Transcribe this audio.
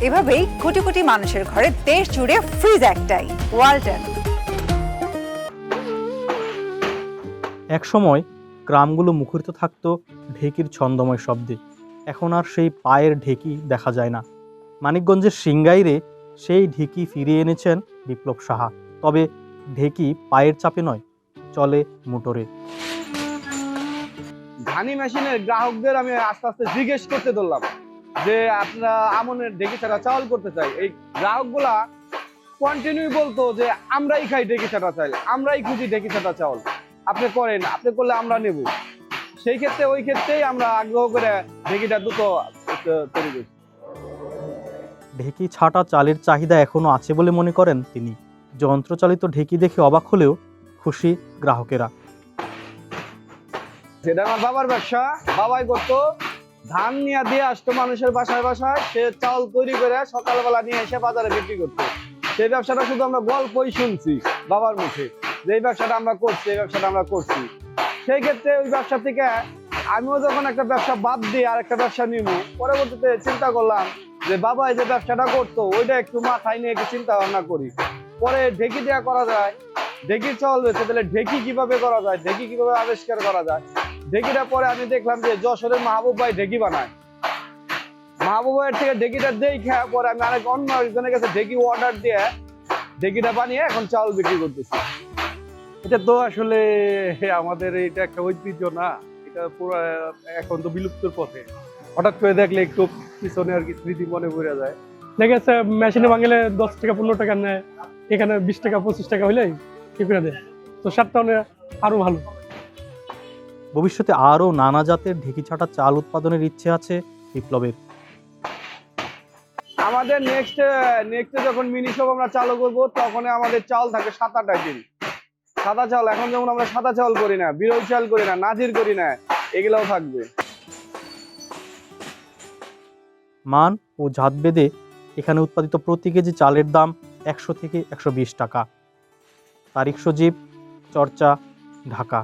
এভাবেই কোটি কোটি মানুষের ঘরে দেশ জুড়ে ফ্রিজ একটাই, ওয়ালটন। একসময় গ্রামগুলো মুখরিত থাকতো ঢেকির ছন্দময় শব্দে। এখন আর সেই পায়ের ঢেকি দেখা যায় না। মানিকগঞ্জের সিংগাইরে সেই ঢেকি ফিরিয়ে এনেছেন বিপ্লব সাহা। তবে ঢেকি পায়ের চাপে নয়, চলে মোটরে। ধানি মেশিনের গ্রাহকদের আমি আস্তে আস্তে জিজ্ঞেস করতে ধরলাম যে আপনারা আমনের ঢেকি ছাড়া চাউল করতে চাই। এই গ্রাহকগুলা কন্টিনিউ বলতো যে আমরাই খাই ঢেকি ছাড়া চাল, আমরাই খুঁজি ঢেকি ছাড়া চাউল, আপনি করেন, আপনি করলে আমরা নেব। সেই ক্ষেত্রে ওই ক্ষেত্রেই আমরা আগ্রহ করে ঢেকিটা দ্রুত তৈরি করছি। ঢেকি ছাটা চালের চাহিদা এখনও আছে বলে মনে করেন তিনি। যন্ত্রচালিত ঢেকি দেখে অবাক হলেও খুশি গ্রাহকেরা। যেটা আমার বাবার ব্যবসা, বাবাই করতো, ধান নিয়ে দিয়ে আসতো মানুষের বাসায় বাসায়, সে চাউল তৈরি করে সকালবেলা নিয়ে এসে বাজারে বিক্রি করতো। সেই ব্যবসাটা শুধু আমরা গল্পই শুনছি বাবার মুখে, যে এই ব্যবসাটা আমরা করছি, এই ব্যবসাটা আমরা করছি। সেই ক্ষেত্রে ওই ব্যবসা থেকে আমিও যখন একটা ব্যবসা বাদ দিয়ে আর একটা ব্যবসা নিব, পরবর্তীতে চিন্তা করলাম যে বাবা এই যে ব্যবসাটা করতো ওইটা একটু মাথায় নিয়ে একটু চিন্তা ভাবনা করি। পরে ঢেকি দেওয়া করা যায়, ঢেকি চাউল হয়েছে, তাহলে ঢেকি কিভাবে করা যায়, ঢেকি কিভাবে আবিষ্কার করা যায়। ঢেকিটা পরে আমি দেখলাম যে যশোরের মাহবুব ভাই ঢেকি বানায়। মাহবুব ভাইয়ের থেকে ঢেকিটা দেখে পরে আমি অন্য একজনের কাছে ঢেকি অর্ডার দিয়ে ঢেকিটা বানিয়ে এখন চাউল বিক্রি করতেছি। এটা তো আসলে আমাদের এটা একটা ঐতিহ্য না, এটা পুরো এখন তো বিলুপ্তর পথে। হঠাৎ করে দেখলে একটু পিছনে আর কি স্মৃতি মনে পড়ে যায়। দেখা যাচ্ছে মেশিনে ভাঙলে 10 টাকা 15 টাকা নেয়, এখানে 20 টাকা 25 টাকা হইলেই ঠিক করে দেয়। তো সারটা আরো ভালো। ভবিষ্যতে আরও নানা জাতের ঢেকি ছাটা চাল উৎপাদনের ইচ্ছে আছে বিপ্লবের। আমাদের নেক্সটে যখন মিনি শপ আমরা চালু করবো, তখন আমাদের চাল থাকে 7-8 আইটেম সাদা চাল। এখন যেমন আমরা সাদা চাল করি না, বিরল চাল করি না, নাজির করি না, এগুলাও থাকবে। মান ও জাতভেদে এখানে উৎপাদিত প্রতি কেজি চালের দাম 100 থেকে 120 টাকা। তারিক সজীব, চর্চা, ঢাকা।